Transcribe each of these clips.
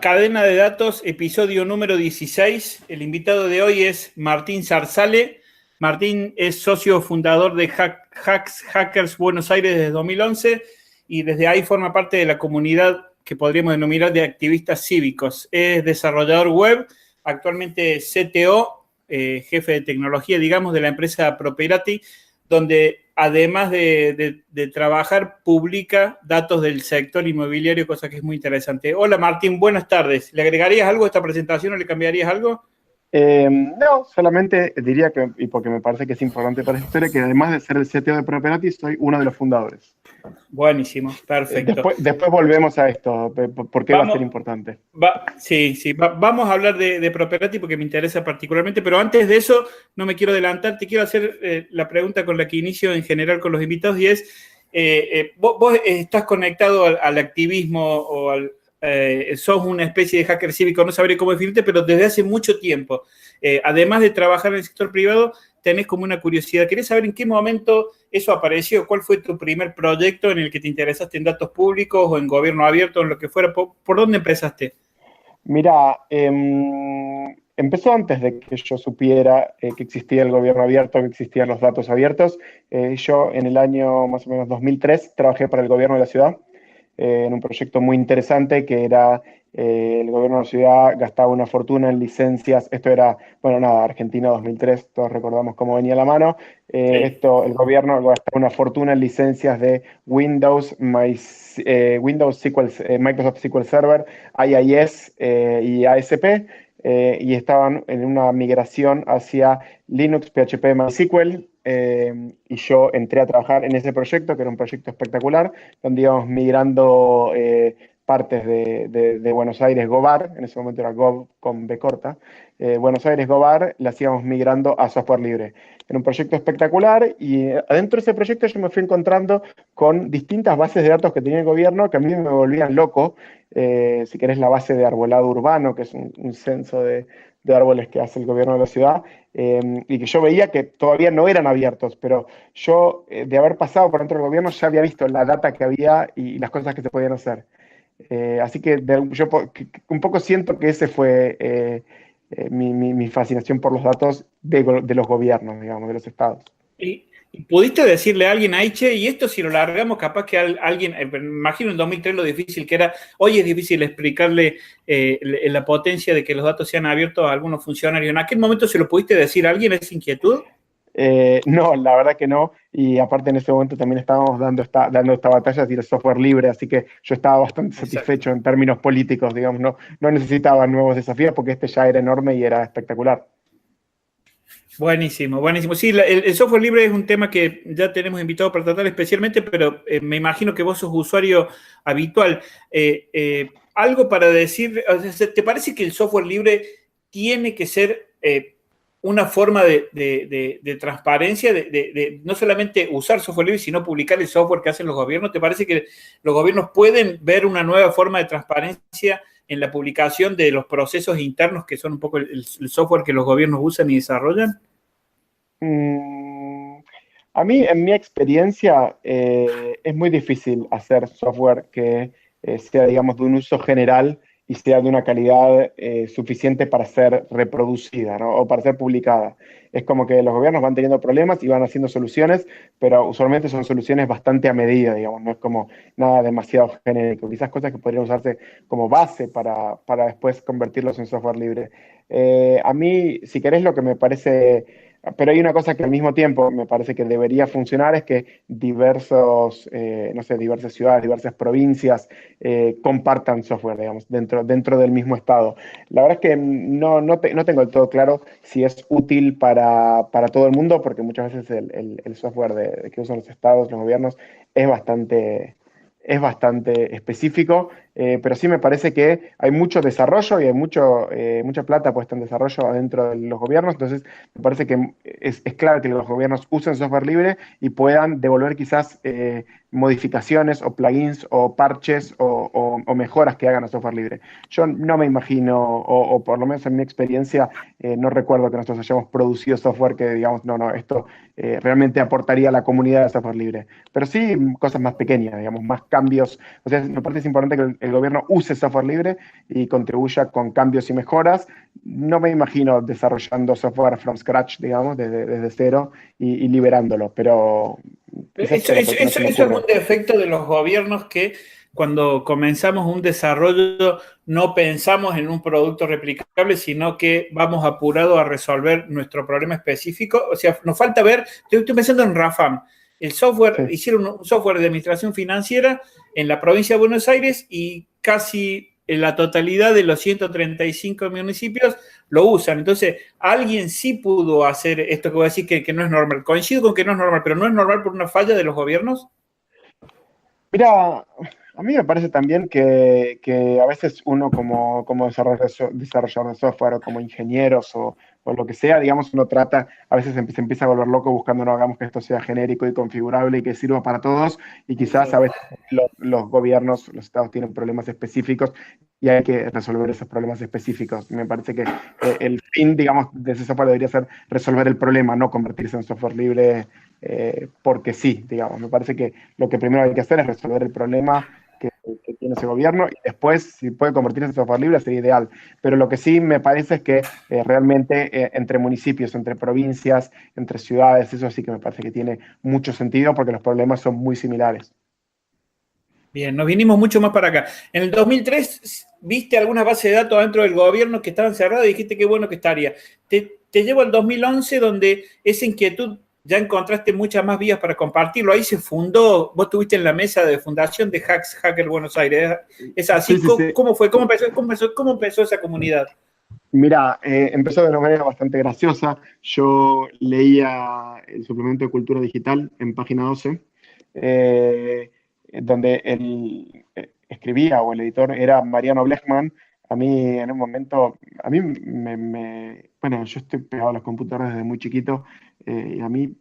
Cadena de Datos, episodio número 16. El invitado de hoy es Martín Zarzale. Martín es socio fundador de Hackers Buenos Aires desde 2011 y desde ahí forma parte de la comunidad que podríamos denominar de activistas cívicos. Es desarrollador web, actualmente CTO, jefe de tecnología, digamos, de la empresa Properati, donde además de trabajar, publica datos del sector inmobiliario, cosa que es muy interesante. Hola Martín, buenas tardes. ¿Le agregarías algo a esta presentación o le cambiarías algo? No, solamente diría que, y porque me parece que es importante para esta historia, que además de ser el CTO de Properati, soy uno de los fundadores. Buenísimo, perfecto. Después volvemos a esto, ¿por qué va a ser importante? Vamos a hablar de Properati porque me interesa particularmente, pero antes de eso, no me quiero adelantar, te quiero hacer la pregunta con la que inicio en general con los invitados y es, vos estás conectado al activismo o sos una especie de hacker cívico, no sabré cómo definirte, pero desde hace mucho tiempo. Además de trabajar en el sector privado, tenés como una curiosidad. ¿Querés saber en qué momento eso apareció? ¿Cuál fue tu primer proyecto en el que te interesaste en datos públicos o en gobierno abierto, en lo que fuera? ¿Por dónde empezaste? Mira, empezó antes de que yo supiera que existía el gobierno abierto, que existían los datos abiertos. Yo en el año más o menos 2003 trabajé para el gobierno de la ciudad en un proyecto muy interesante que era el gobierno de la ciudad gastaba una fortuna en licencias. Esto era, bueno, nada, Argentina 2003, todos recordamos cómo venía la mano. Sí. El gobierno gastaba una fortuna en licencias de Windows, Windows SQL, Microsoft SQL Server, IIS y ASP. Y estaban en una migración hacia Linux, PHP, MySQL, y yo entré a trabajar en ese proyecto, que era un proyecto espectacular, donde íbamos migrando partes de Buenos Aires Gobar, en ese momento era Gov con B corta, Buenos Aires Gobar, las íbamos migrando a software libre. Era un proyecto espectacular y adentro de ese proyecto yo me fui encontrando con distintas bases de datos que tenía el gobierno que a mí me volvían loco. Si querés, la base de arbolado urbano, que es un censo de árboles que hace el gobierno de la ciudad, y que yo veía que todavía no eran abiertos, pero yo, de haber pasado por dentro del gobierno, ya había visto la data que había y las cosas que se podían hacer. Así que yo un poco siento que ese fue mi fascinación por los datos de los gobiernos, digamos, de los estados. ¿Y pudiste decirle a alguien ahí, che, y esto si lo largamos, capaz que alguien, me imagino en 2003 lo difícil que era, hoy es difícil explicarle la potencia de que los datos sean abiertos a algunos funcionarios. ¿En aquel momento se lo pudiste decir a alguien esa inquietud? No, la verdad que no. Y aparte en ese momento también estábamos dando esta batalla de software libre, así que yo estaba bastante Exacto. satisfecho en términos políticos, digamos, no necesitaba nuevos desafíos porque este ya era enorme y era espectacular. Buenísimo, buenísimo. Sí, el software libre es un tema que ya tenemos invitado para tratar especialmente, pero me imagino que vos sos usuario habitual. Algo para decir, o sea, ¿te parece que el software libre tiene que ser una forma de transparencia, de no solamente usar software libre, sino publicar el software que hacen los gobiernos? ¿Te parece que los gobiernos pueden ver una nueva forma de transparencia en la publicación de los procesos internos que son un poco el software que los gobiernos usan y desarrollan? Mm, a mí, en mi experiencia, es muy difícil hacer software que sea, digamos, de un uso general y sea de una calidad suficiente para ser reproducida, ¿no? O para ser publicada. Es como que los gobiernos van teniendo problemas y van haciendo soluciones, pero usualmente son soluciones bastante a medida, digamos, no es como nada demasiado genérico. Quizás cosas que podrían usarse como base para después convertirlos en software libre. A mí, si querés, lo que me parece. Pero hay una cosa que al mismo tiempo me parece que debería funcionar, es que no sé, diversas ciudades, diversas provincias compartan software, digamos, dentro del mismo estado. La verdad es que no tengo del todo claro si es útil para todo el mundo, porque muchas veces el software que usan los estados, los gobiernos, es bastante específico, pero sí me parece que hay mucho desarrollo y hay mucha plata puesta en desarrollo adentro de los gobiernos. Entonces me parece que es clave que los gobiernos usen software libre y puedan devolver quizás modificaciones o plugins o parches o mejoras que hagan a software libre. Yo no me imagino, o por lo menos en mi experiencia, no recuerdo que nosotros hayamos producido software que digamos, no, esto realmente aportaría a la comunidad de software libre. Pero sí cosas más pequeñas, digamos, más cambios. O sea, me parece importante que el gobierno use software libre y contribuya con cambios y mejoras. No me imagino desarrollando software from scratch, digamos, desde cero y liberándolo, pero quizás Eso, solo eso, porque no eso- se me eso es ocurre. un defecto de los gobiernos que cuando comenzamos un desarrollo no pensamos en un producto replicable, sino que vamos apurados a resolver nuestro problema específico. O sea, nos falta ver, estoy pensando en Rafam. El software, Sí. hicieron un software de administración financiera en la provincia de Buenos Aires y casi en la totalidad de los 135 municipios lo usan. Entonces, alguien sí pudo hacer esto que voy a decir que no es normal. Coincido con que no es normal, pero no es normal por una falla de los gobiernos. Mira, a mí me parece también que a veces uno como desarrollador de software o como ingenieros o lo que sea, digamos, uno trata, a veces se empieza a volver loco buscando, no hagamos que esto sea genérico y configurable y que sirva para todos, y quizás a veces los gobiernos, los estados tienen problemas específicos y hay que resolver esos problemas específicos. Me parece que el fin, digamos, de ese software debería ser resolver el problema, no convertirse en software libre porque sí, digamos. Me parece que lo que primero hay que hacer es resolver el problema que tiene ese gobierno y después, si puede convertirse en software libre, sería ideal. Pero lo que sí me parece es que realmente entre municipios, entre provincias, entre ciudades, eso sí que me parece que tiene mucho sentido porque los problemas son muy similares. Bien, nos vinimos mucho más para acá. En el 2003, viste algunas bases de datos dentro del gobierno que estaban cerradas y dijiste qué bueno que estaría. Te llevo al 2011, donde esa inquietud ya encontraste muchas más vías para compartirlo. Ahí se fundó, vos estuviste en la mesa de fundación de Hacker Buenos Aires. ¿Es Sí, así? sí, sí. ¿Cómo fue? ¿Cómo empezó esa comunidad? Mira, empezó de una manera bastante graciosa. Yo leía el suplemento de Cultura Digital en página 12, eh, donde escribía o el editor era Mariano Blechman. A mí en un momento, a mí bueno, yo estoy pegado a los computadores desde muy chiquito y a mí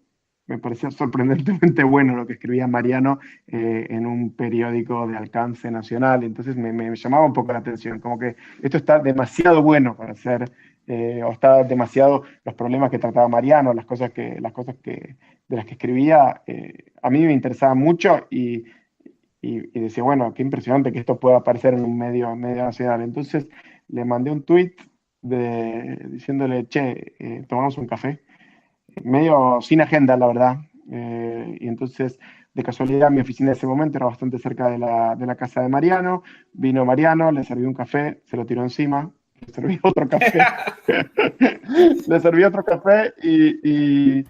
me parecía sorprendentemente bueno lo que escribía Mariano en un periódico de alcance nacional. Entonces me llamaba un poco la atención, como que esto está demasiado bueno para ser, o está demasiado, los problemas que trataba Mariano, de las que escribía, a mí me interesaba mucho y decía, bueno, qué impresionante que esto pueda aparecer en un medio nacional. Entonces le mandé un tweet diciéndole, che, tomamos un café, medio sin agenda, la verdad. Y entonces, de casualidad, mi oficina en ese momento era bastante cerca de la casa de Mariano. Vino Mariano, le serví un café, se lo tiró encima, le serví otro café, le serví otro café y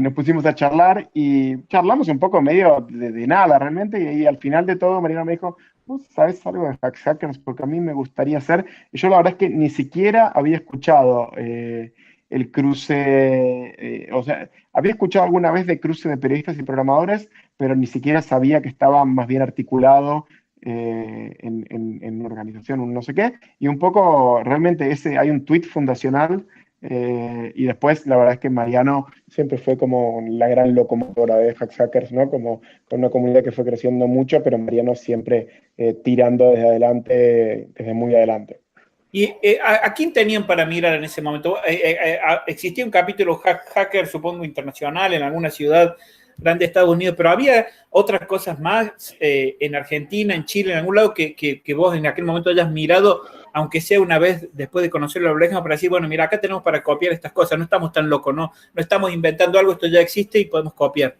nos pusimos a charlar y charlamos un poco medio de nada realmente. Y al final de todo, Mariano me dijo, ¿vos sabés algo de Hackers? Porque a mí me gustaría hacer. Y yo la verdad es que ni siquiera había escuchado el cruce, o sea, había escuchado alguna vez de cruce de periodistas y programadores, pero ni siquiera sabía que estaba más bien articulado en una organización, un no sé qué, y un poco realmente hay un tweet fundacional y después la verdad es que Mariano siempre fue como la gran locomotora de Hackers, ¿no? Como con una comunidad que fue creciendo mucho, pero Mariano siempre tirando desde adelante, desde muy adelante. ¿Y a quién tenían para mirar en ese momento? Existía un capítulo hacker, supongo, internacional en alguna ciudad grande de Estados Unidos, pero había otras cosas más en Argentina, en Chile, en algún lado que vos en aquel momento hayas mirado, aunque sea una vez después de conocerlo a Blechman, para decir, bueno, mira, acá tenemos para copiar estas cosas, no estamos tan locos, no estamos inventando algo, esto ya existe y podemos copiar.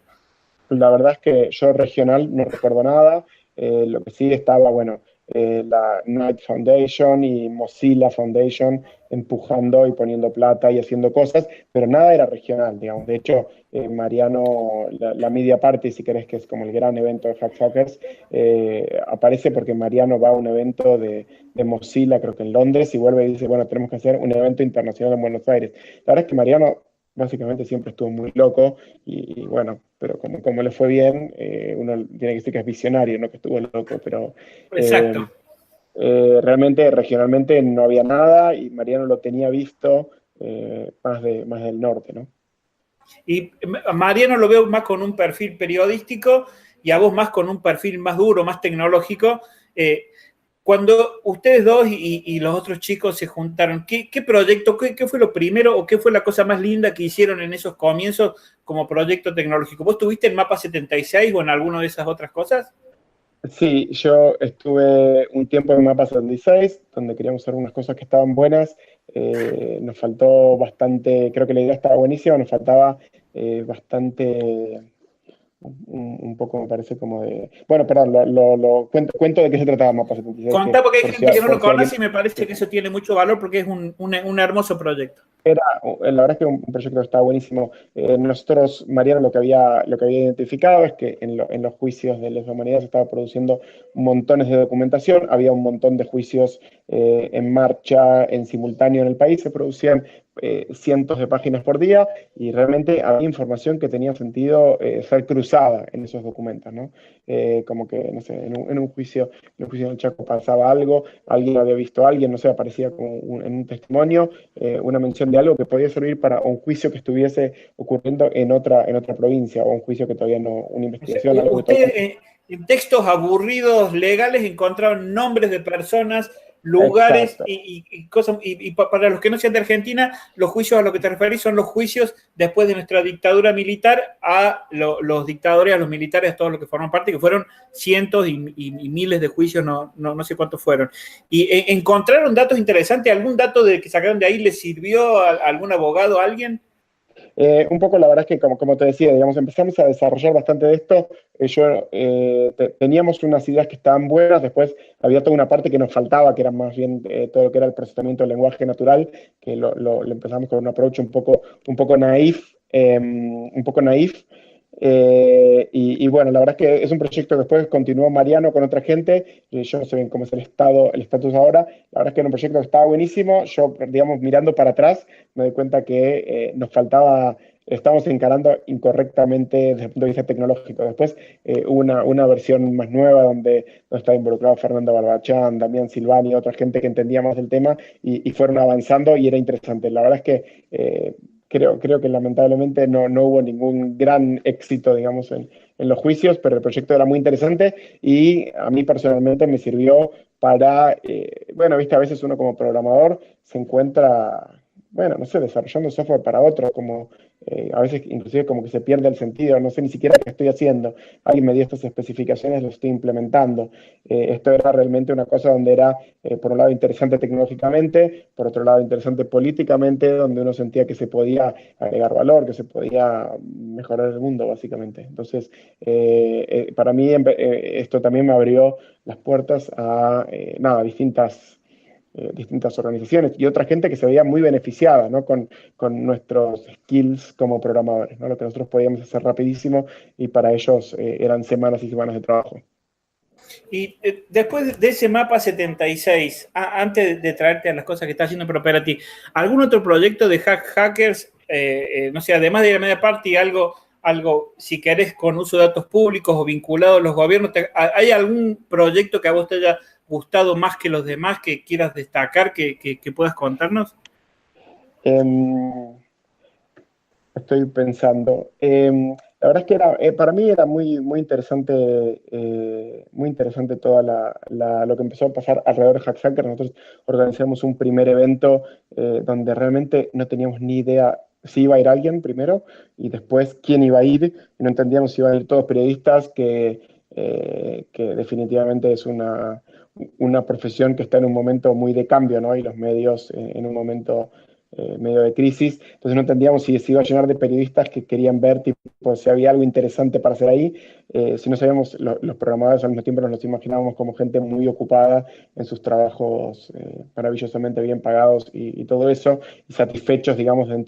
La verdad es que yo regional no recuerdo nada. Lo que sí estaba, bueno, la Knight Foundation y Mozilla Foundation empujando y poniendo plata y haciendo cosas, pero nada era regional, digamos. De hecho, Mariano, la Media Party, si querés, que es como el gran evento de Hackers, aparece porque Mariano va a un evento de Mozilla, creo que en Londres, y vuelve y dice, bueno, tenemos que hacer un evento internacional en Buenos Aires. La verdad es que Mariano básicamente siempre estuvo muy loco y bueno, pero como le fue bien, uno tiene que decir que es visionario, no que estuvo loco, pero Exacto. realmente regionalmente no había nada y Mariano lo tenía visto más del norte, ¿no? Y a Mariano lo veo más con un perfil periodístico y a vos más con un perfil más duro, más tecnológico. Cuando ustedes dos y los otros chicos se juntaron, ¿qué proyecto, qué fue lo primero o qué fue la cosa más linda que hicieron en esos comienzos como proyecto tecnológico? ¿Vos estuviste en Mapa 76 o en alguna de esas otras cosas? Sí, yo estuve un tiempo en Mapa 76, donde queríamos hacer unas cosas que estaban buenas. Nos faltó bastante, creo que la idea estaba buenísima, nos faltaba bastante, un poco me parece como de... Bueno, perdón, cuento de qué se trataba Mapa 76, que Contá porque hay por si, gente que no lo por si alguien... conoce y me parece que eso tiene mucho valor porque es un hermoso proyecto. La verdad es que un proyecto que estaba buenísimo. Nosotros, Mariano, lo que había identificado es que en los juicios de lesa humanidad se estaba produciendo montones de documentación, había un montón de juicios en marcha en simultáneo en el país, se producían cientos de páginas por día y realmente había información que tenía sentido ser cruzada en esos documentos, ¿no? Como que, no sé, en un juicio en el Chaco pasaba algo, alguien había visto a alguien, no sé, aparecía como en un testimonio una mención de algo que podía servir para un juicio que estuviese ocurriendo en otra provincia o un juicio que todavía no, una O sea, investigación, algo que todavía ustedes en textos aburridos legales encontraron nombres de personas, no. lugares Exacto. y cosas. Para los que no sean de Argentina, los juicios a los que te referís son los juicios después de nuestra dictadura militar a los dictadores, a los militares, a todos los que forman parte, que fueron cientos y miles de juicios, no sé cuántos fueron. Y encontraron datos interesantes. ¿Algún dato que sacaron de ahí les sirvió a algún abogado, a alguien? Un poco la verdad es que, como te decía, digamos, empezamos a desarrollar bastante de esto. Teníamos unas ideas que estaban buenas, después había toda una parte que nos faltaba, que era más bien todo lo que era el procesamiento del lenguaje natural, que lo empezamos con un approach un poco naif, y bueno, la verdad es que es un proyecto que después continuó Mariano con otra gente, yo no sé bien cómo es el estatus ahora, la verdad es que era un proyecto que estaba buenísimo, yo, digamos, mirando para atrás, me doy cuenta que nos faltaba, estábamos encarando incorrectamente desde el punto de vista tecnológico. Después hubo una versión más nueva donde estaba involucrado Fernando Barbachán, Damián Silvani, otra gente que entendía más del tema y fueron avanzando y era interesante. La verdad es que creo que lamentablemente no hubo ningún gran éxito, digamos, en los juicios, pero el proyecto era muy interesante y a mí personalmente me sirvió para, bueno, viste, a veces uno como programador se encuentra, bueno, no sé, desarrollando software para otros, como a veces inclusive como que se pierde el sentido, no sé ni siquiera qué estoy haciendo. Alguien me dio estas especificaciones, lo estoy implementando. Esto era realmente una cosa donde era, por un lado, interesante tecnológicamente, por otro lado, interesante políticamente, donde uno sentía que se podía agregar valor, que se podía mejorar el mundo, básicamente. Entonces, para mí esto también me abrió las puertas a, nada, distintas organizaciones y otra gente que se veía muy beneficiada, ¿no? con nuestros skills como programadores, ¿no? Lo que nosotros podíamos hacer rapidísimo y para ellos eran semanas y semanas de trabajo. Y después de ese mapa 76, antes de traerte a las cosas que está haciendo Property, ¿algún otro proyecto de hackers, no sé, además de la media party, algo, si querés, con uso de datos públicos o vinculado a los gobiernos? ¿Hay algún proyecto que a vos te haya gustado más que los demás que quieras destacar, que puedas contarnos? Em, Estoy pensando. La verdad es que para mí era muy interesante toda lo que empezó a pasar alrededor de Hacker. Nosotros organizamos un primer evento donde realmente no teníamos ni idea si iba a ir alguien primero y después quién iba a ir. Y no entendíamos si iban a ir todos periodistas, que definitivamente es una profesión que está en un momento muy de cambio, ¿no? Y los medios en un momento medio de crisis. Entonces no entendíamos si se iba a llenar de periodistas que querían ver tipo, si había algo interesante para hacer ahí. Si no sabíamos, los programadores al mismo tiempo nos los imaginábamos como gente muy ocupada en sus trabajos maravillosamente bien pagados y todo eso, y satisfechos, digamos, en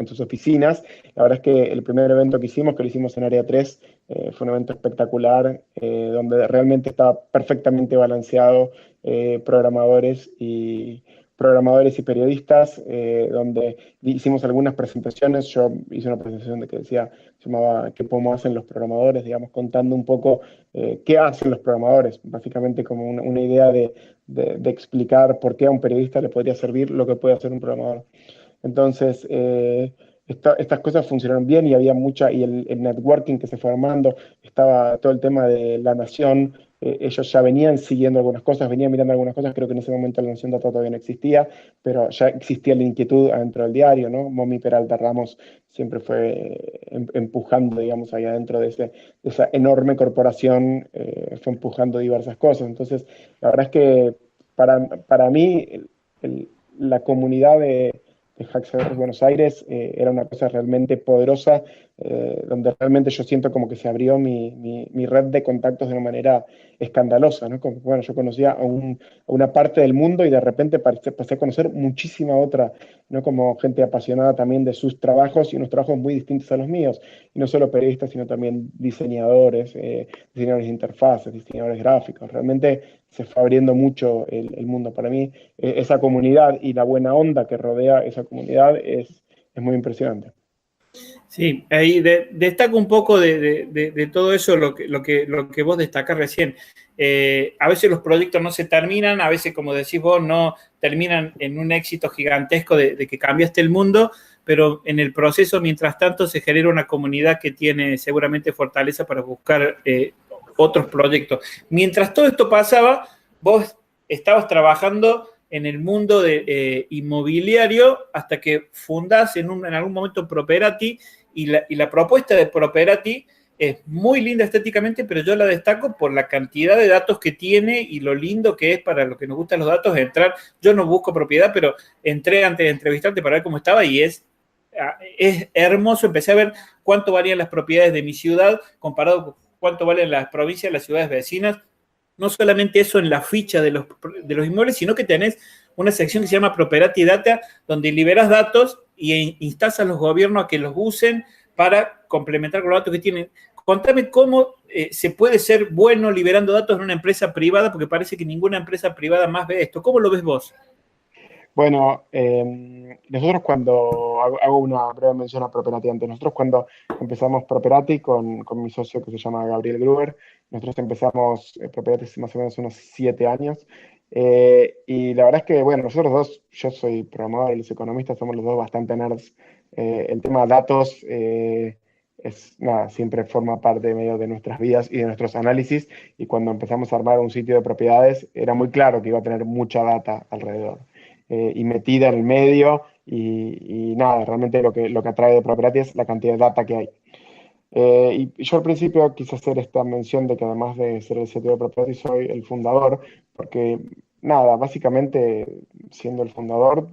sus oficinas. La verdad es que el primer evento que hicimos, que lo hicimos en Área 3, fue un evento espectacular, donde realmente estaba perfectamente balanceado programadores y periodistas, donde hicimos algunas presentaciones. Yo hice una presentación que se llamaba ¿Qué podemos hacer los programadores? Digamos, contando un poco qué hacen los programadores, básicamente como una idea de explicar por qué a un periodista le podría servir lo que puede hacer un programador. Entonces, estas cosas funcionaron bien y había y el networking que se fue armando, estaba todo el tema de La Nación, ellos ya venían siguiendo algunas cosas, venían mirando algunas cosas, creo que en ese momento la Nación Data todavía no existía, pero ya existía la inquietud adentro del diario, ¿no? Momi Peralta Ramos siempre fue empujando, digamos, ahí adentro de esa enorme corporación, fue empujando diversas cosas. Entonces, la verdad es que para mí la comunidad de Hackers Buenos Aires era una cosa realmente poderosa, donde realmente yo siento como que se abrió mi red de contactos de una manera escandalosa, ¿no? Como, bueno, yo conocía a una parte del mundo y de repente pasé a conocer muchísima otra, ¿no? Como gente apasionada también de sus trabajos y unos trabajos muy distintos a los míos, y no solo periodistas, sino también diseñadores, diseñadores de interfaces, diseñadores gráficos. Realmente se fue abriendo mucho el mundo. Para mí, esa comunidad y la buena onda que rodea esa comunidad es muy impresionante. Sí, ahí destaco un poco de todo eso, lo que vos destacás recién. A veces los proyectos no se terminan, a veces, como decís vos, no terminan en un éxito gigantesco de que cambiaste el mundo, pero en el proceso, mientras tanto, se genera una comunidad que tiene seguramente fortaleza para buscar otros proyectos. Mientras todo esto pasaba, vos estabas trabajando en el mundo inmobiliario hasta que fundás en algún momento Properati, y la propuesta de Properati es muy linda estéticamente, pero yo la destaco por la cantidad de datos que tiene y lo lindo que es para los que nos gustan los datos entrar. Yo no busco propiedad, pero entré antes de entrevistarte para ver cómo estaba y es hermoso. Empecé a ver cuánto valían las propiedades de mi ciudad comparado con cuánto valen las provincias, las ciudades vecinas. No solamente eso en la ficha de los inmuebles, sino que tenés una sección que se llama Properati Data, donde liberas datos y instalas a los gobiernos a que los usen para complementar con los datos que tienen. Contame cómo se puede ser bueno liberando datos en una empresa privada, porque parece que ninguna empresa privada más ve esto. ¿Cómo lo ves vos? Bueno, nosotros cuando, hago una breve mención a Properati antes, nosotros cuando empezamos Properati con mi socio que se llama Gabriel Gruber, nosotros empezamos Properati hace más o menos unos 7 años, y la verdad es que, bueno, nosotros dos, yo soy programador, él es economista, somos los dos bastante nerds. El tema de datos nada, siempre forma parte medio de nuestras vidas y de nuestros análisis, y cuando empezamos a armar un sitio de propiedades era muy claro que iba a tener mucha data alrededor y metida en el medio, y nada, realmente lo que atrae de Properati es la cantidad de data que hay. Y yo al principio quise hacer esta mención de que además de ser el CTO de Properati soy el fundador, porque nada, básicamente siendo el fundador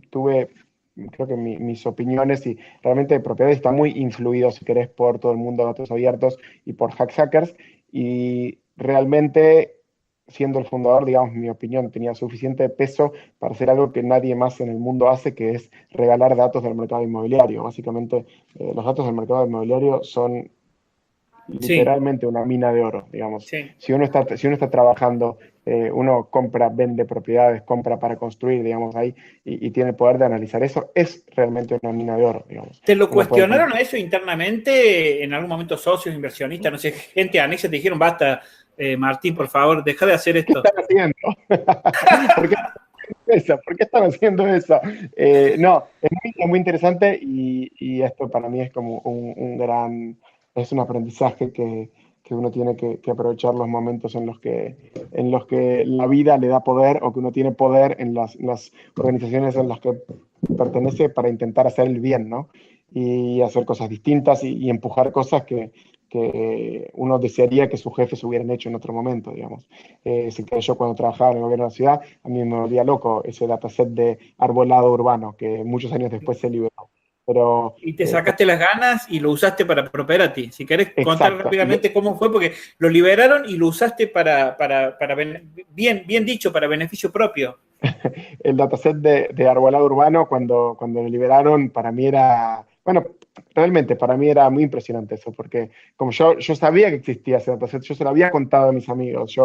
tuve, creo que mis opiniones, y realmente Properati está muy influido, si querés, por todo el mundo de datos abiertos y por Hackers, y realmente siendo el fundador, digamos, mi opinión tenía suficiente peso para hacer algo que nadie más en el mundo hace, que es regalar datos del mercado inmobiliario. Básicamente, los datos del mercado inmobiliario son Sí, literalmente una mina de oro, digamos. sí. Si uno está trabajando, uno compra, vende propiedades, compra para construir, digamos, ahí, y tiene el poder de analizar eso, es realmente una mina de oro, digamos. ¿Te lo Uno puede tener... cuestionaron a eso internamente? En algún momento socios, inversionistas, no sé, gente anexa te dijeron, basta, Martín, por favor, deja de hacer ¿Qué esto. están haciendo? ¿Por qué eso? ¿Por qué están haciendo eso? No, es muy interesante, y esto para mí es como es un aprendizaje que uno tiene que aprovechar los momentos en los que la vida le da poder, o que uno tiene poder en las organizaciones en las que pertenece, para intentar hacer el bien, ¿no? Y hacer cosas distintas, y empujar cosas que uno desearía que sus jefes hubieran hecho en otro momento, digamos. Así que yo cuando trabajaba en el gobierno de la ciudad, a mí me volvía loco ese dataset de arbolado urbano, que muchos años después se liberó. Pero, Y te sacaste las ganas y lo usaste para Properati. Si querés contar exacto. rápidamente cómo fue, porque lo liberaron y lo usaste para bien dicho, para beneficio propio. El dataset de arbolado urbano, cuando lo liberaron, para mí era, bueno, realmente para mí era muy impresionante eso, porque como yo sabía que existía ese dataset, yo se lo había contado a mis amigos,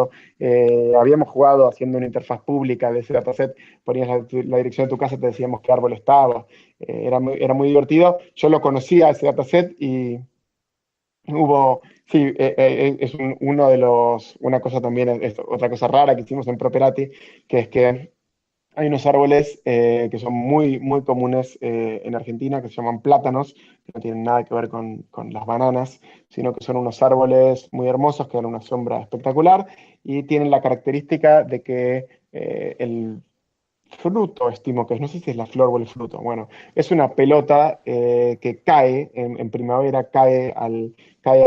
habíamos jugado haciendo una interfaz pública de ese dataset, ponías la dirección de tu casa, te decíamos qué árbol estaba, era muy divertido. Yo lo conocía ese dataset, y sí, es uno de una cosa también, otra cosa rara que hicimos en Properati, que es que Hay unos árboles que son muy, muy comunes en Argentina, que se llaman plátanos, que no tienen nada que ver con las bananas, sino que son unos árboles muy hermosos que dan una sombra espectacular y tienen la característica de que el fruto, estimo que es, no sé si es la flor o el fruto, bueno, es una pelota que cae en primavera, cae a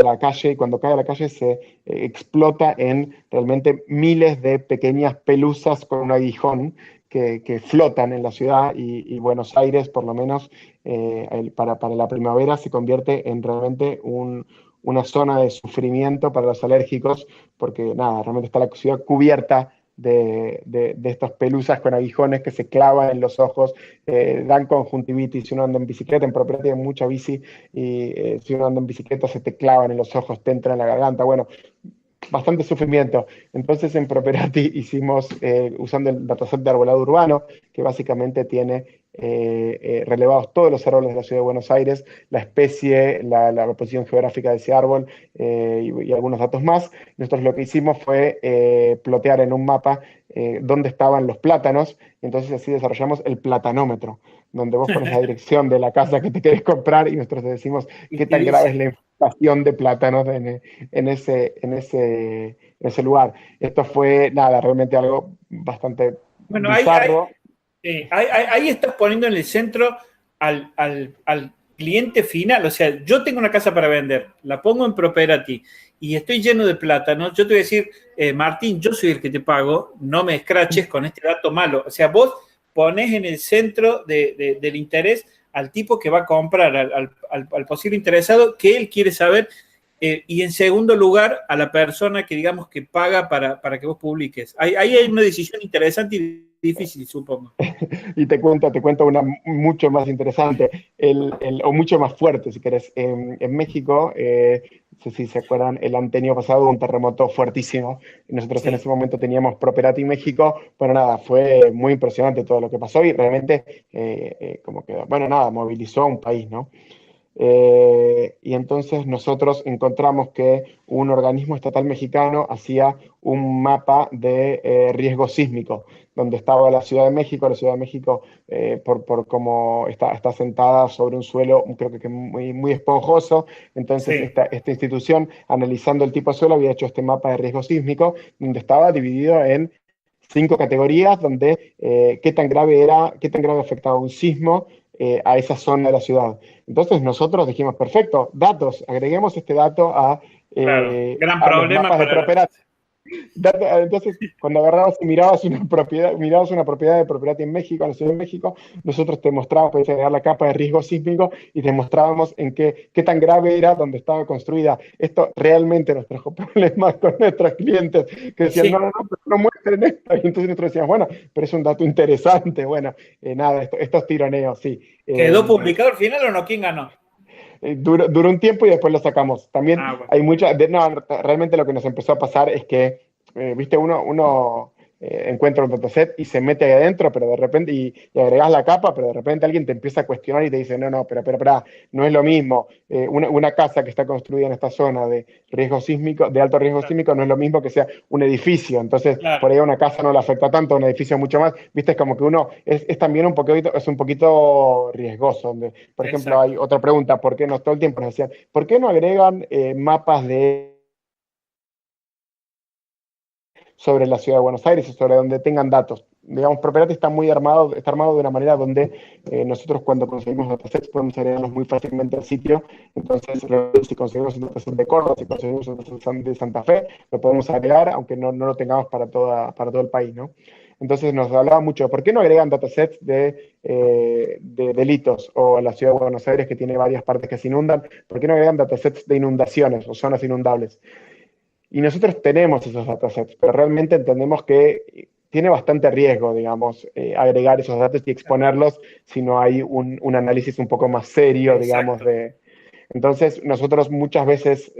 la calle y cuando cae a la calle se explota en realmente miles de pequeñas pelusas con un aguijón que flotan en la ciudad y Buenos Aires, por lo menos para la primavera, se convierte en realmente una zona de sufrimiento para los alérgicos, porque nada, realmente está la ciudad cubierta de estas pelusas con aguijones que se clavan en los ojos, dan conjuntivitis. Si uno anda en bicicleta, en propiedad tiene mucha bici, y si uno anda en bicicleta se te clavan en los ojos, te entra en la garganta. Bueno, bastante sufrimiento. Entonces en Properati hicimos, usando el dataset de arbolado urbano, que básicamente tiene relevados todos los árboles de la ciudad de Buenos Aires, la especie, la posición geográfica de ese árbol y algunos datos más. Nosotros lo que hicimos fue plotear en un mapa dónde estaban los plátanos, y entonces así desarrollamos el platanómetro, donde vos pones la dirección de la casa que te querés comprar y nosotros te decimos Y qué te tan grave dice, es la infestación de plátanos en ese lugar. Esto fue, nada, realmente algo bastante bueno, bizarro. ahí estás poniendo en el centro al cliente final. O sea, yo tengo una casa para vender, la pongo en Property y estoy lleno de plátanos. Yo te voy a decir, Martín, yo soy el que te pago, no me escraches con este dato malo. O sea, vos pones en el centro del interés al tipo que va a comprar, al posible interesado, que él quiere saber. Y en segundo lugar, a la persona que digamos que paga para que vos publiques. Ahí hay una decisión interesante y difícil, supongo. Y te cuento una mucho más interesante, o mucho más fuerte, si querés. En México, no sé si se acuerdan, el año pasado hubo un terremoto fuertísimo. Nosotros en Sí. ese momento teníamos Properati México. Bueno, nada, fue muy impresionante todo lo que pasó y realmente, como que, bueno, nada, movilizó a un país, ¿no? Y entonces nosotros encontramos que un organismo estatal mexicano hacía un mapa de riesgo sísmico, donde estaba la Ciudad de México. La Ciudad de México, por cómo está sentada sobre un suelo, creo que muy, muy esponjoso. Entonces Sí. esta institución, analizando el tipo de suelo, había hecho este mapa de riesgo sísmico, donde estaba dividido en 5 categorías, donde qué tan grave afectaba un sismo a esa zona de la ciudad. Entonces nosotros dijimos, perfecto, datos, agreguemos este dato a, Claro, eh, gran a los problema mapas de para la... propiedad. Entonces, cuando agarrabas y mirabas una propiedad de propiedad en México, en la Ciudad de México, nosotros te mostrábamos, podías agregar la capa de riesgo sísmico y te mostrábamos en qué tan grave era donde estaba construida. Esto realmente nos trajo problemas con nuestros clientes que decían, no, no, Sí. no, pero no muestren esto. Y entonces nosotros decíamos, bueno, pero es un dato interesante. Bueno, nada, estos tironeos, sí. ¿Quedó publicado al final o no? ¿Quién ganó? Duró un tiempo y después lo sacamos. También Ah, bueno. hay no, realmente lo que nos empezó a pasar es que, viste, uno encuentra un dataset y se mete ahí adentro, pero de repente, y agregas la capa, pero de repente alguien te empieza a cuestionar y te dice, no, no, pero, no es lo mismo. Una casa que está construida en esta zona de riesgo sísmico, de alto riesgo Claro, sísmico, no es lo mismo que sea un edificio. Entonces, por claro, ahí a una casa no le afecta tanto, a un edificio mucho más. Viste, es como que uno es también es un poquito riesgoso. Por ejemplo, hay exacto. otra pregunta, ¿por qué no? Todo el tiempo nos decían, ¿por qué no agregan mapas sobre la ciudad de Buenos Aires o sobre donde tengan datos? Digamos, Properati está armado de una manera donde nosotros cuando conseguimos datasets podemos agregarlos muy fácilmente al sitio. Entonces, si conseguimos un dataset de Córdoba, si conseguimos un dataset de Santa Fe, lo podemos agregar, aunque no lo tengamos para todo el país, ¿no? Entonces nos hablaba mucho, ¿por qué no agregan datasets de delitos o la ciudad de Buenos Aires que tiene varias partes que se inundan? ¿Por qué no agregan datasets de inundaciones o zonas inundables? Y nosotros tenemos esos datasets, pero realmente entendemos que tiene bastante riesgo, digamos, agregar esos datos y exponerlos si no hay un análisis un poco más serio, digamos, Exacto. de... Entonces, nosotros muchas veces,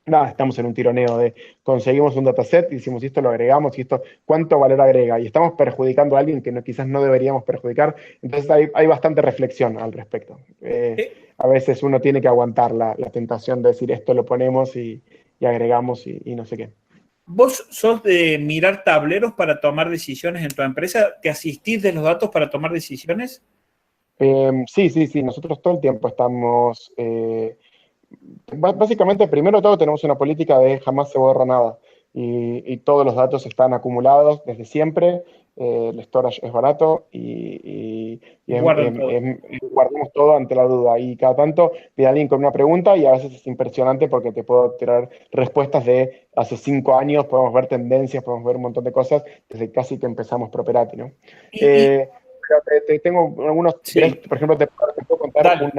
nada, estamos en un tironeo de conseguimos un dataset y decimos, esto lo agregamos y esto, ¿cuánto valor agrega? Y estamos perjudicando a alguien que quizás no deberíamos perjudicar. Entonces, hay bastante reflexión al respecto. A veces uno tiene que aguantar la tentación de decir, esto lo ponemos y agregamos y no sé qué. ¿Vos sos de mirar tableros para tomar decisiones en tu empresa? ¿Te asistís de los datos para tomar decisiones? Sí, sí, sí, nosotros todo el tiempo estamos, básicamente, primero de todo tenemos una política de jamás se borra nada y todos los datos están acumulados desde siempre, el storage es barato Guardan todo. guardamos todo ante la duda y cada tanto viene alguien con una pregunta y a veces es impresionante porque te puedo tirar respuestas de hace 5 años, podemos ver tendencias, podemos ver un montón de cosas desde casi que empezamos Properati, ¿no? Y Pero tengo algunos, sí, por ejemplo, te puedo contar dale.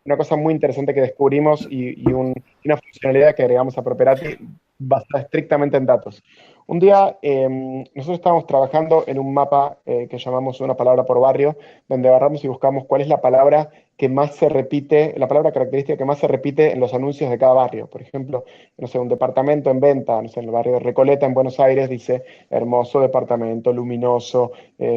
una cosa muy interesante que descubrimos y una funcionalidad que agregamos a Properati basada estrictamente en datos. Un día nosotros estábamos trabajando en un mapa que llamamos una palabra por barrio, donde agarramos y buscamos cuál es la palabra que más se repite, la palabra característica que más se repite en los anuncios de cada barrio. Por ejemplo, no sé, un departamento en venta, no sé, en el barrio de Recoleta, en Buenos Aires, dice hermoso departamento, luminoso,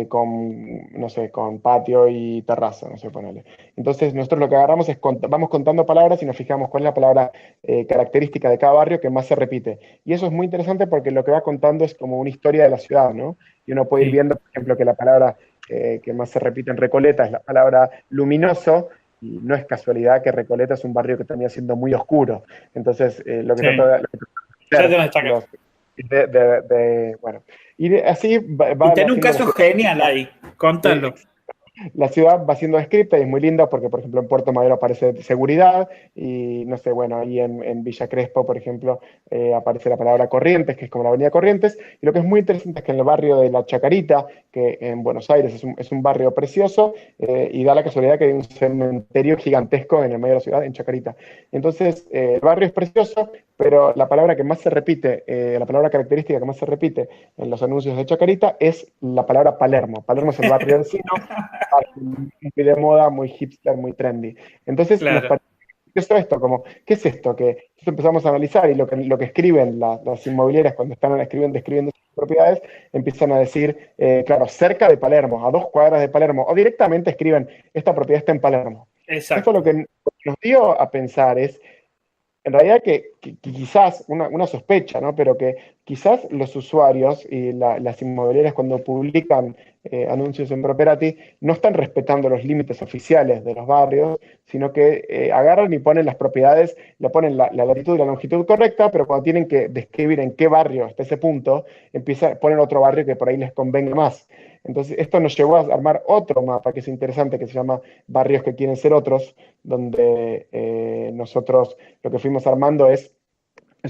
con, no sé, con patio y terraza, no sé, ponele. Entonces, nosotros lo que agarramos es, vamos contando palabras y nos fijamos cuál es la palabra característica de cada barrio que más se repite. Y eso es muy interesante porque lo que va contando es como una historia de la ciudad, ¿no? Y uno puede ir Sí. viendo, por ejemplo, que la palabra que más se repite en Recoleta es la palabra luminoso, y no es casualidad que Recoleta es un barrio que termina siendo muy oscuro. Entonces, Sí, lo que trata ya de te lo hacer destacas. bueno, así Y va tenés un haciendo la caso ciudad. genial ahí, Sí, contalo. la ciudad va siendo descrita y es muy linda porque, por ejemplo, en Puerto Madero aparece seguridad y, no sé, bueno, ahí en Villa Crespo, por ejemplo, aparece la palabra Corrientes, que es como la avenida Corrientes. Y lo que es muy interesante es que en el barrio de La Chacarita, que en Buenos Aires es un barrio precioso, y da la casualidad que hay un cementerio gigantesco en el medio de la ciudad, en Chacarita. Entonces, el barrio es precioso, pero la palabra que más se repite, la palabra característica que más se repite en los anuncios de Chacarita es la palabra Palermo. Palermo es el barrio vecino, muy de moda, muy hipster, muy trendy. Entonces nos Claro. pareció esto, como, ¿qué es esto? Que entonces empezamos a analizar y lo que escriben las inmobiliarias cuando están describiendo sus propiedades, empiezan a decir, claro, cerca de Palermo, a 2 cuadras de Palermo, o directamente escriben, esta propiedad está en Palermo. Esto lo Exacto. que nos dio a pensar es en realidad que quizás, una sospecha, ¿no? Pero que quizás los usuarios y las inmobiliarias cuando publican anuncios en Property no están respetando los límites oficiales de los barrios, sino que agarran y ponen las propiedades, le ponen la latitud y la longitud correcta, pero cuando tienen que describir en qué barrio está ese punto, ponen otro barrio que por ahí les convenga más. Entonces, esto nos llevó a armar otro mapa que es interesante, que se llama Barrios que quieren ser otros, donde nosotros lo que fuimos armando es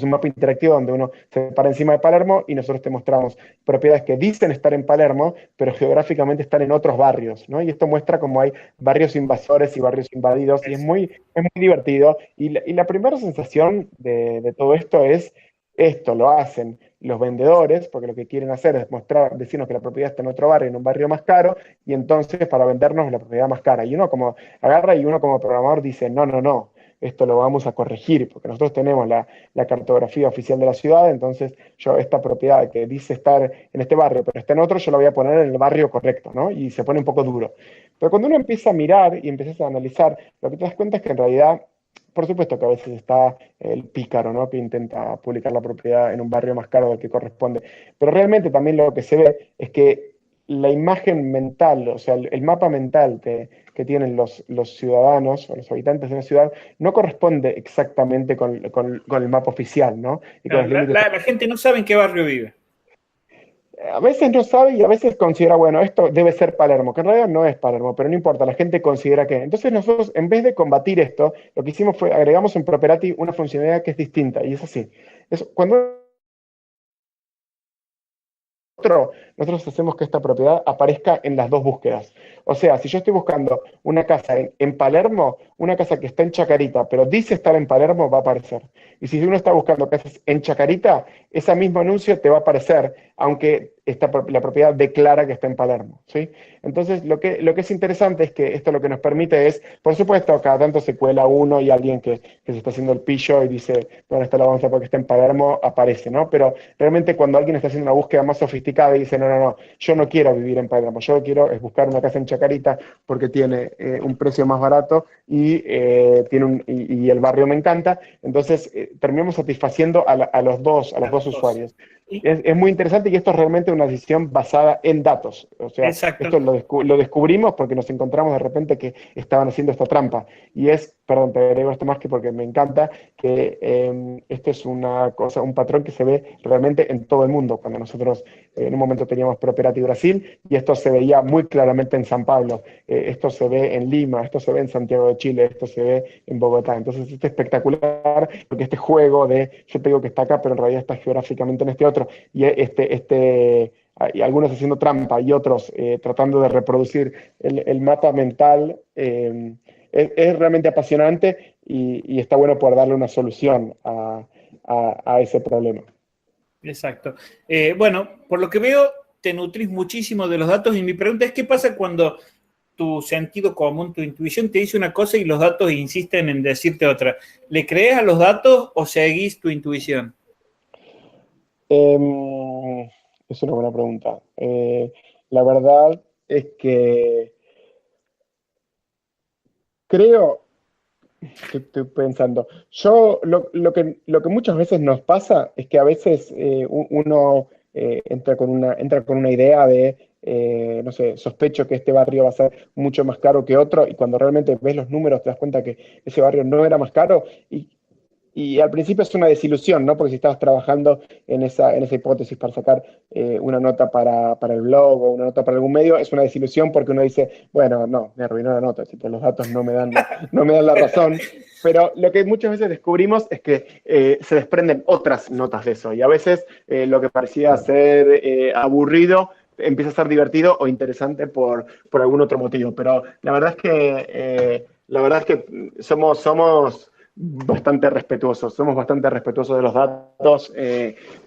un mapa interactivo donde uno se para encima de Palermo y nosotros te mostramos propiedades que dicen estar en Palermo, pero geográficamente están en otros barrios, ¿no? Y esto muestra cómo hay barrios invasores y barrios invadidos y es muy divertido. Y la primera sensación de todo esto es, esto lo hacen los vendedores, porque lo que quieren hacer es mostrar, decirnos que la propiedad está en otro barrio, en un barrio más caro, y entonces para vendernos la propiedad más cara. Y uno como agarra y uno como programador dice, no, no, no, esto lo vamos a corregir, porque nosotros tenemos la cartografía oficial de la ciudad, entonces yo esta propiedad que dice estar en este barrio, pero está en otro, yo la voy a poner en el barrio correcto, ¿no? Y se pone un poco duro. Pero cuando uno empieza a mirar y empiezas a analizar, lo que te das cuenta es que en realidad, por supuesto que a veces está el pícaro, ¿no? Que intenta publicar la propiedad en un barrio más caro del que corresponde, pero realmente también lo que se ve es que la imagen mental, o sea, el mapa mental que tienen los ciudadanos o los habitantes de una ciudad no corresponde exactamente con el mapa oficial, ¿no? Y con Claro, los límites. la gente no sabe en qué barrio vive. A veces no sabe y a veces considera, bueno, esto debe ser Palermo, que en realidad no es Palermo, pero no importa, la gente considera que. Entonces nosotros, en vez de combatir esto, lo que hicimos fue agregamos en Properati una funcionalidad que es distinta, y es así. Cuando nosotros hacemos que esta propiedad aparezca en las dos búsquedas. O sea, si yo estoy buscando una casa en Palermo, una casa que está en Chacarita, pero dice estar en Palermo, va a aparecer. Y si uno está buscando casas en Chacarita, ese mismo anuncio te va a aparecer, aunque la propiedad declara que está en Palermo, ¿sí? Entonces, lo que es interesante es que esto lo que nos permite es, por supuesto, cada tanto se cuela uno y alguien que se está haciendo el pillo y dice, bueno, esta la vamos a hacer porque está en Palermo, aparece, ¿no? Pero realmente cuando alguien está haciendo una búsqueda más sofisticada y dice, no, no, no, yo no quiero vivir en Palermo, yo quiero es buscar una casa en Chacarita porque tiene un precio más barato y el barrio me encanta, entonces terminamos satisfaciendo a los dos usuarios. Es muy interesante y esto es realmente una decisión basada en datos. O sea, Exacto. esto lo descubrimos porque nos encontramos de repente que estaban haciendo esta trampa. Y perdón, te agrego esto más que porque me encanta, que esto es una cosa, un patrón que se ve realmente en todo el mundo. Cuando nosotros en un momento teníamos Property Brasil y esto se veía muy claramente en San Pablo, esto se ve en Lima, esto se ve en Santiago de Chile, esto se ve en Bogotá. Entonces, esto es espectacular porque este juego yo te digo que está acá, pero en realidad está geográficamente en este otro, y y algunos haciendo trampa y otros tratando de reproducir el mapa mental, es realmente apasionante y está bueno poder darle una solución a ese problema. Exacto. Bueno, por lo que veo, te nutrís muchísimo de los datos y mi pregunta es, ¿qué pasa cuando tu sentido común, tu intuición te dice una cosa y los datos insisten en decirte otra? ¿Le crees a los datos o seguís tu intuición? Es una buena pregunta. La verdad es que creo, estoy pensando, lo que muchas veces nos pasa es que a veces uno entra con una idea de, no sé, sospecho que este barrio va a ser mucho más caro que otro, y cuando realmente ves los números te das cuenta que ese barrio no era más caro, y al principio es una desilusión, ¿no? Porque si estabas trabajando en esa hipótesis para sacar una nota para el blog o una nota para algún medio, es una desilusión porque uno dice, bueno, no, me arruinó la nota, tipo, los datos no me dan la razón. Pero lo que muchas veces descubrimos es que se desprenden otras notas de eso. Y a veces lo que parecía ser aburrido empieza a ser divertido o interesante por algún otro motivo. Pero la verdad es que somos somos bastante respetuosos de los datos,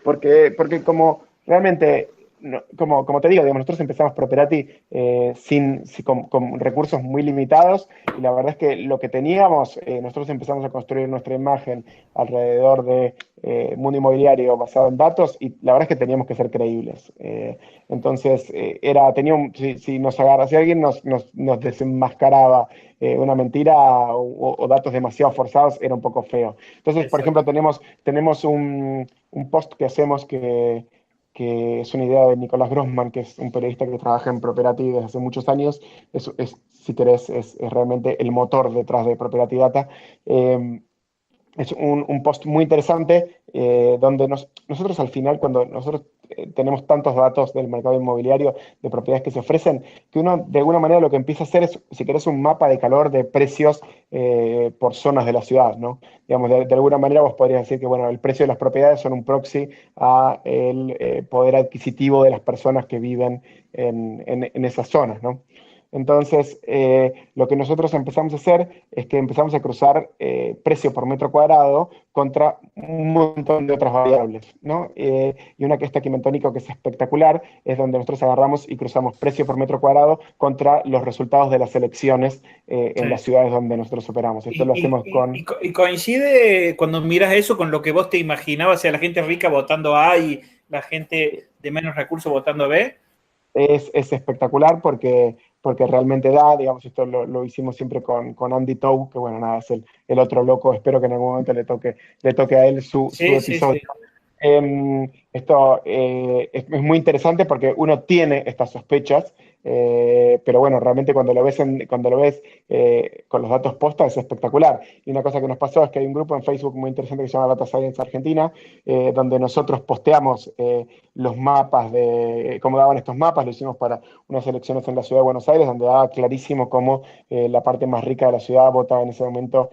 porque como realmente, como te digo, digamos, nosotros empezamos Properati con recursos muy limitados, y la verdad es que lo que teníamos, nosotros empezamos a construir nuestra imagen alrededor de mundo inmobiliario basado en datos, y la verdad es que teníamos que ser creíbles. Entonces, si nos agarra, si alguien nos desenmascaraba una mentira o datos demasiado forzados, era un poco feo. Entonces, por ejemplo, Exacto. tenemos un post que hacemos que es una idea de Nicolás Grossman, que es un periodista que trabaja en Property desde hace muchos años. Si querés, es realmente el motor detrás de Property Data. Es un post muy interesante donde nosotros al final, cuando nosotros tenemos tantos datos del mercado inmobiliario, de propiedades que se ofrecen, que uno de alguna manera lo que empieza a hacer es, si querés, un mapa de calor de precios por zonas de la ciudad, ¿no? Digamos, de alguna manera vos podrías decir que, bueno, el precio de las propiedades son un proxy a el poder adquisitivo de las personas que viven en esas zonas, ¿no? Entonces, lo que nosotros empezamos a hacer es que empezamos a cruzar precio por metro cuadrado contra un montón de otras variables, ¿no? Y una que está aquí Mentónico, que es espectacular, es donde nosotros agarramos y cruzamos precio por metro cuadrado contra los resultados de las elecciones en las Sí. ciudades donde nosotros operamos. Esto lo hacemos con... Y coincide cuando miras eso con lo que vos te imaginabas, o sea, la gente rica votando A y la gente de menos recursos votando B. Es espectacular porque realmente da, digamos, esto lo hicimos siempre con Andy Tau, que bueno, nada, es el otro loco, espero que en algún momento le toque a él su Sí, sí, episodio. sí. Esto es muy interesante porque uno tiene estas sospechas, pero bueno, realmente cuando lo ves con los datos posta es espectacular. Y una cosa que nos pasó es que hay un grupo en Facebook muy interesante que se llama Data Science Argentina, donde nosotros posteamos los mapas de cómo daban estos mapas. Lo hicimos para unas elecciones en la ciudad de Buenos Aires, donde daba clarísimo cómo la parte más rica de la ciudad votaba en ese momento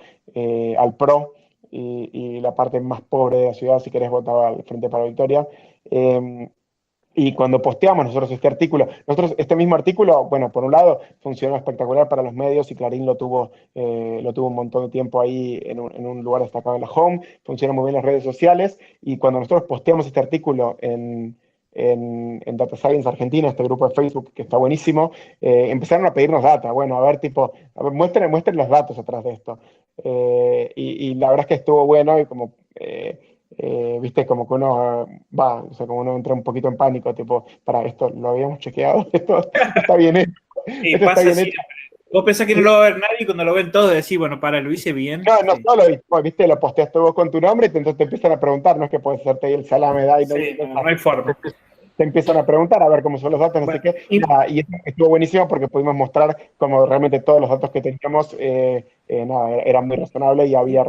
al PRO, y la parte más pobre de la ciudad, si querés, votaba al Frente para la Victoria. Eh, y cuando posteamos nosotros este mismo artículo, bueno, por un lado funcionó espectacular para los medios y Clarín lo tuvo un montón de tiempo ahí en un lugar destacado en la home, funcionó muy bien en las redes sociales, y cuando nosotros posteamos este artículo en Data Science Argentina, este grupo de Facebook que está buenísimo, empezaron a pedirnos data. Bueno, a ver, tipo, a ver, muestren los datos atrás de esto. Y la verdad es que estuvo bueno y como, viste, como que uno va, o sea, como uno entra un poquito en pánico, tipo, para esto lo habíamos chequeado, esto está bien hecho, Y esto está pasa bien así. hecho. Vos pensás que no lo va a ver nadie y cuando lo ven todos decís, bueno, para, lo hice bien. No, no Sí, solo, viste, lo posteaste vos con tu nombre, entonces te empiezan a preguntar, no es que puedes hacerte ahí el salame, y no, sí, no, no hay forma. te empiezan a preguntar a ver cómo son los datos, no sé Bueno, qué. Nada, y estuvo buenísimo porque pudimos mostrar cómo realmente todos los datos que teníamos, nada, eran muy razonables y había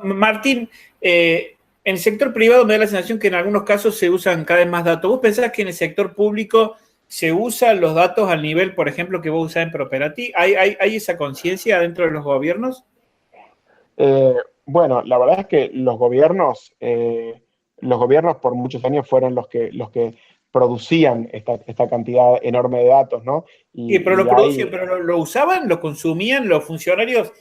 Martín, en el sector privado me da la sensación que en algunos casos se usan cada vez más datos. ¿Vos pensás que en el sector público se usan los datos al nivel, por ejemplo, que vos usás en Properati? ¿Hay esa conciencia dentro de los gobiernos? Eh, bueno, la verdad es que los gobiernos por muchos años fueron los que producían esta cantidad enorme de datos, ¿no? Sí, pero Y lo producen, hay, pero lo usaban, lo consumían, los funcionarios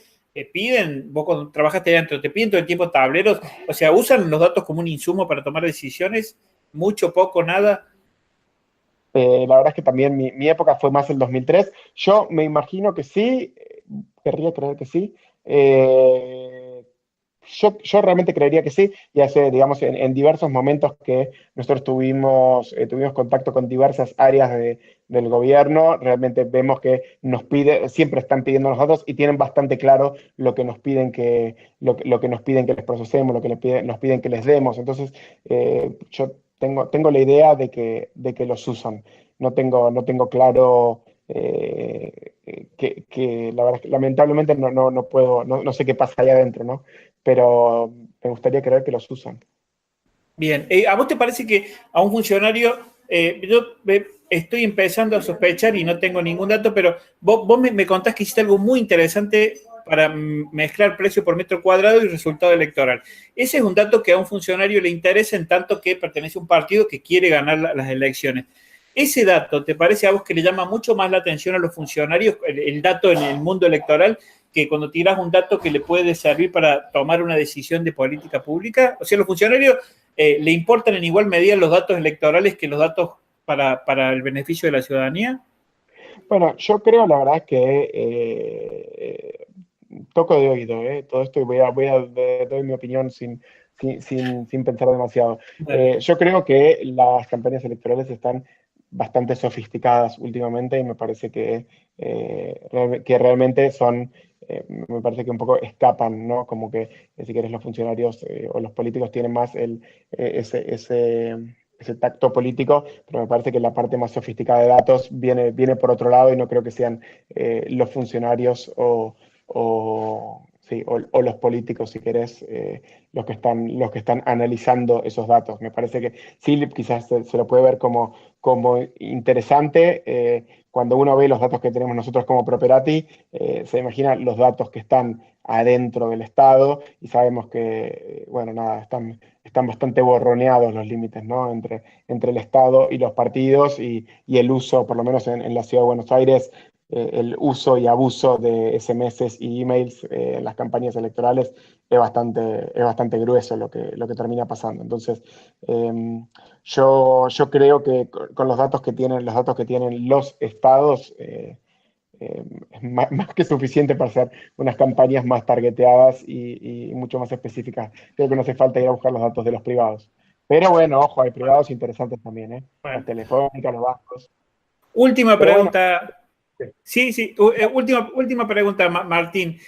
piden, vos cuando trabajaste dentro, te piden todo el tiempo tableros, o sea, usan los datos como un insumo para tomar decisiones, mucho, poco, nada. la verdad es que también mi época fue más el 2003. Yo me imagino que sí, querría creer que sí. Eh, yo realmente creería que sí, y hace, digamos, en diversos momentos que nosotros tuvimos contacto con diversas áreas del gobierno, realmente vemos que siempre están pidiendo los datos y tienen bastante claro lo que nos piden lo que nos piden que les procesemos, lo que nos piden que les demos. Entonces, yo tengo la idea de que los usan. No tengo claro. Que la verdad es que lamentablemente no puedo, no sé qué pasa allá adentro, ¿no? Pero me gustaría creer que los usan. Bien, ¿a vos te parece que a un funcionario, yo estoy empezando a sospechar y no tengo ningún dato, pero vos me contás que hiciste algo muy interesante para mezclar precio por metro cuadrado y resultado electoral? Ese es un dato que a un funcionario le interesa en tanto que pertenece a un partido que quiere ganar las elecciones. ¿Ese dato te parece a vos que le llama mucho más la atención a los funcionarios, el dato en el mundo electoral, que cuando tiras un dato que le puede servir para tomar una decisión de política pública? O sea, los funcionarios le importan en igual medida los datos electorales que los datos para el beneficio de la ciudadanía. Bueno, yo creo, la verdad, que toco de oído, todo esto y doy mi opinión sin pensar demasiado. Dale. Yo creo que las campañas electorales están bastante sofisticadas últimamente y me parece que realmente me parece que un poco escapan, ¿no? Como que si quieres los funcionarios o los políticos tienen más ese tacto político, pero me parece que la parte más sofisticada de datos viene por otro lado y no creo que sean los funcionarios o los políticos, si querés, los que están analizando esos datos. Me parece que sí, quizás se lo puede ver como interesante. Cuando uno ve los datos que tenemos nosotros como Properati, se imagina los datos que están adentro del Estado y sabemos que, bueno, nada, están bastante borroneados los límites, ¿no? Entre el Estado y los partidos y el uso, por lo menos en la ciudad de Buenos Aires, el uso y abuso de SMS y emails en las campañas electorales es bastante grueso lo que termina pasando. Entonces, yo creo que con los datos que tienen los estados, es más que suficiente para hacer unas campañas más targeteadas y mucho más específicas. Creo que no hace falta ir a buscar los datos de los privados. Pero bueno, ojo, hay privados interesantes también, ¿eh? Las Bueno, telefónicas, los bancos. última Pero bueno, pregunta. sí. Sí, sí, última pregunta, Martín.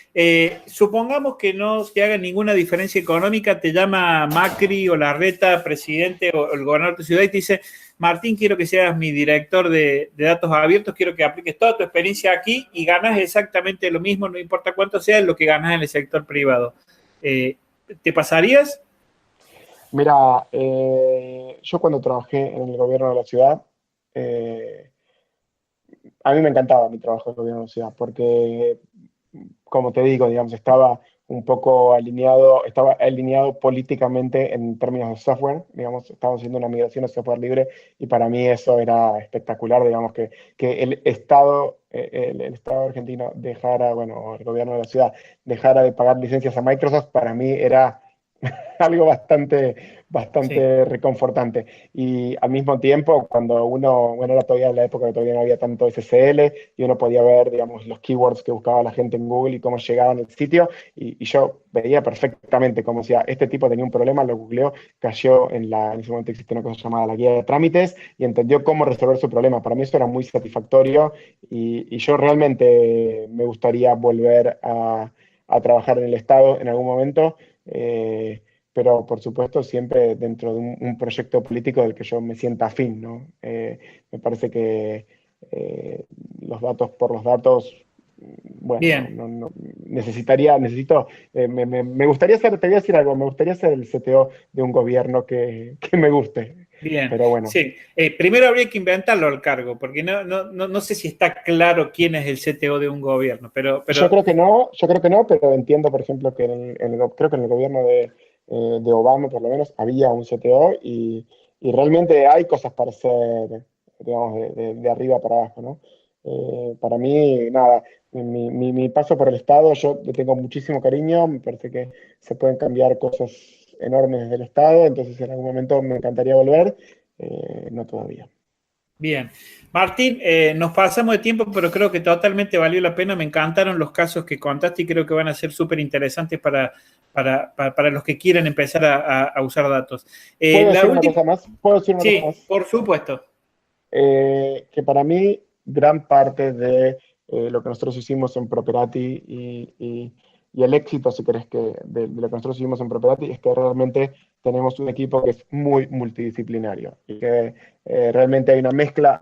Supongamos que no te haga ninguna diferencia económica, te llama Macri o Larreta, presidente o el gobernador de tu ciudad y te dice, Martín, quiero que seas mi director de datos abiertos, quiero que apliques toda tu experiencia aquí y ganas exactamente lo mismo, no importa cuánto sea, lo que ganas en el sector privado. Eh, ¿Te pasarías? Mira, yo cuando trabajé en el gobierno de la ciudad, eh, a mí me encantaba mi trabajo en el gobierno de la ciudad, porque, como te digo, digamos, estaba alineado políticamente en términos de software, digamos, estábamos haciendo una migración a software libre y para mí eso era espectacular, digamos, que el Estado argentino dejara, bueno, el gobierno de la ciudad dejara de pagar licencias a Microsoft, para mí era algo bastante reconfortante. Y al mismo tiempo, cuando uno, bueno, era todavía en la época que todavía no había tanto SSL y uno podía ver, digamos, los keywords que buscaba la gente en Google y cómo llegaban al sitio, y yo veía perfectamente cómo si este tipo tenía un problema, lo googleó, cayó en ese momento existe una cosa llamada la guía de trámites y entendió cómo resolver su problema. Para mí eso era muy satisfactorio y yo realmente me gustaría volver a trabajar en el Estado en algún momento. Pero por supuesto siempre dentro de un proyecto político del que yo me sienta afín, ¿no? Me parece que eh, los datos por los datos, bueno, Bien, necesito, me gustaría ser, te voy a decir algo, me gustaría ser el CTO de un gobierno que me guste, bien. pero bueno. Sí, primero habría que inventarlo al cargo, porque no sé si está claro quién es el CTO de un gobierno, pero Yo creo que no, pero entiendo, por ejemplo, que creo que en el gobierno de Obama, por lo menos, había un CTO y realmente hay cosas para hacer, digamos, de arriba para abajo, ¿no? Para mí, nada, mi paso por el Estado, yo le tengo muchísimo cariño, me parece que se pueden cambiar cosas enormes desde el Estado, entonces en algún momento me encantaría volver, no todavía. bien. Martín, nos pasamos de tiempo, pero creo que totalmente valió la pena. Me encantaron los casos que contaste y creo que van a ser súper interesantes para los que quieran empezar a usar datos. ¿Puedo La decir una última, cosa más? ¿Puedo decir una cosa sí, más? por supuesto. Que para mí gran parte de lo que nosotros hicimos en Properati y el éxito, si querés, de lo que nosotros hicimos en Properati es que realmente tenemos un equipo que es muy multidisciplinario y que realmente hay una mezcla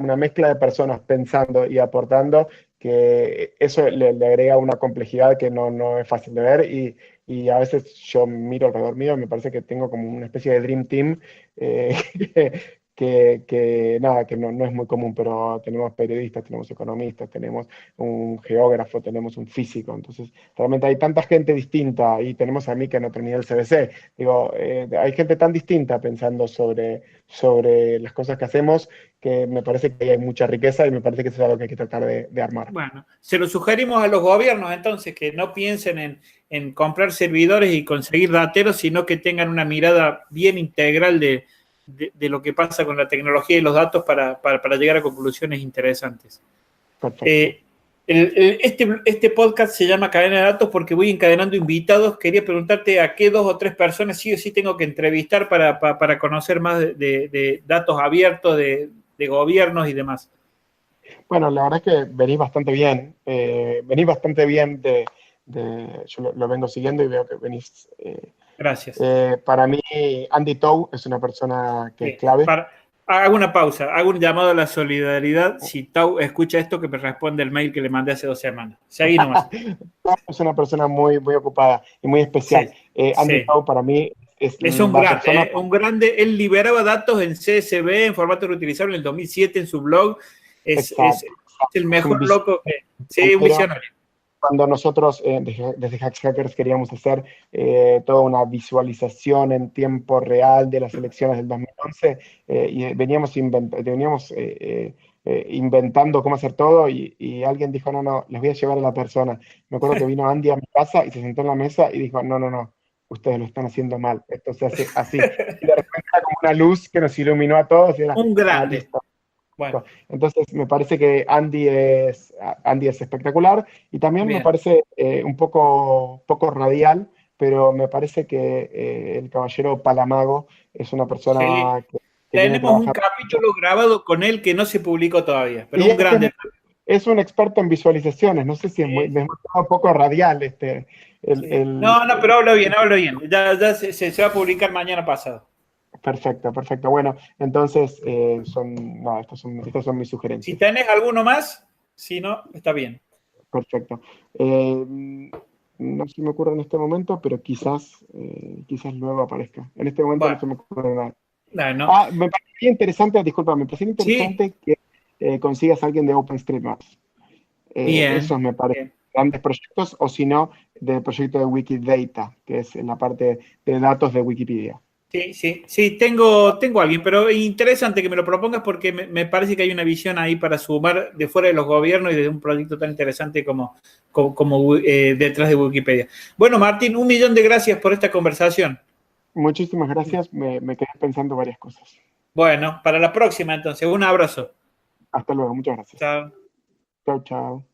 de personas pensando y aportando que eso le agrega una complejidad que no es fácil de ver y a veces yo miro alrededor mío y me parece que tengo como una especie de Dream Team eh, que nada, que no es muy común, pero tenemos periodistas, tenemos economistas, tenemos un geógrafo, tenemos un físico, entonces realmente hay tanta gente distinta y tenemos a mí que no terminé el CBC, digo, hay gente tan distinta pensando sobre las cosas que hacemos que me parece que hay mucha riqueza y me parece que eso es algo que hay que tratar de armar. Bueno, se lo sugerimos a los gobiernos entonces que no piensen en comprar servidores y conseguir dateros, sino que tengan una mirada bien integral de lo que pasa con la tecnología y los datos para llegar a conclusiones interesantes. Perfecto. Este podcast se llama Cadena de Datos porque voy encadenando invitados. Quería preguntarte a qué 2 o 3 personas sí o sí tengo que entrevistar para conocer más de datos abiertos, de gobiernos y demás. Bueno, la verdad es que venís bastante bien yo lo vengo siguiendo y veo que venís. Gracias. Para mí, Andy Tau es una persona que es Sí. clave. Hago una pausa, hago un llamado a la solidaridad. Si Tau escucha esto, que me responde el mail que le mandé hace 2 semanas. Seguí nomás. Es una persona muy ocupada y muy Sí, especial. Andy sí. Tau para mí es Es un la grande, persona. ¿eh? Un grande. Él liberaba datos en CSV, en formato reutilizable, en el 2007 en su blog. Es Exacto. el Es un mejor loco que... Sí, un visionero. visionario. Cuando nosotros desde Hacks Hackers queríamos hacer toda una visualización en tiempo real de las elecciones del 2011 y veníamos inventando cómo hacer todo y alguien dijo, no, les voy a llevar a la persona. Me acuerdo que vino Andy a mi casa y se sentó en la mesa y dijo, no, ustedes lo están haciendo mal, esto se hace así. Y de repente era como una luz que nos iluminó a todos y era, Un grande. listo. Bueno, Entonces me parece que Andy es espectacular y también me bien. parece un poco radial, pero me parece que el caballero Palamago es una Sí. persona que viene Tenemos un trabajando capítulo grabado con él que no se publicó todavía, pero y un grande. es un experto en visualizaciones, no sé si es Sí, es un poco radial sí. No, pero habla bien, habla bien. Ya se va a publicar mañana pasado. perfecto. Bueno, entonces no, estas son mis Si sugerencias. tenés alguno más, si no, está bien. Perfecto. No se me ocurre en este momento, pero quizás luego aparezca. En este momento no Bueno, se me ocurre nada. no. Ah, me parecía interesante, disculpa, me parecía Sí, interesante que consigas a alguien de OpenStreetMaps. bien, Esos me parecen bien. grandes proyectos, o si no, del proyecto de Wikidata, que es en la parte de datos de Wikipedia. Sí, tengo a alguien, pero interesante que me lo propongas porque me parece que hay una visión ahí para sumar de fuera de los gobiernos y de un proyecto tan interesante como detrás de Wikipedia. Bueno, Martín, 1 millón de gracias por esta conversación. Muchísimas gracias, me quedé pensando varias cosas. Bueno, para la próxima entonces, un abrazo. Hasta luego, muchas gracias. Chao. Chao, chao.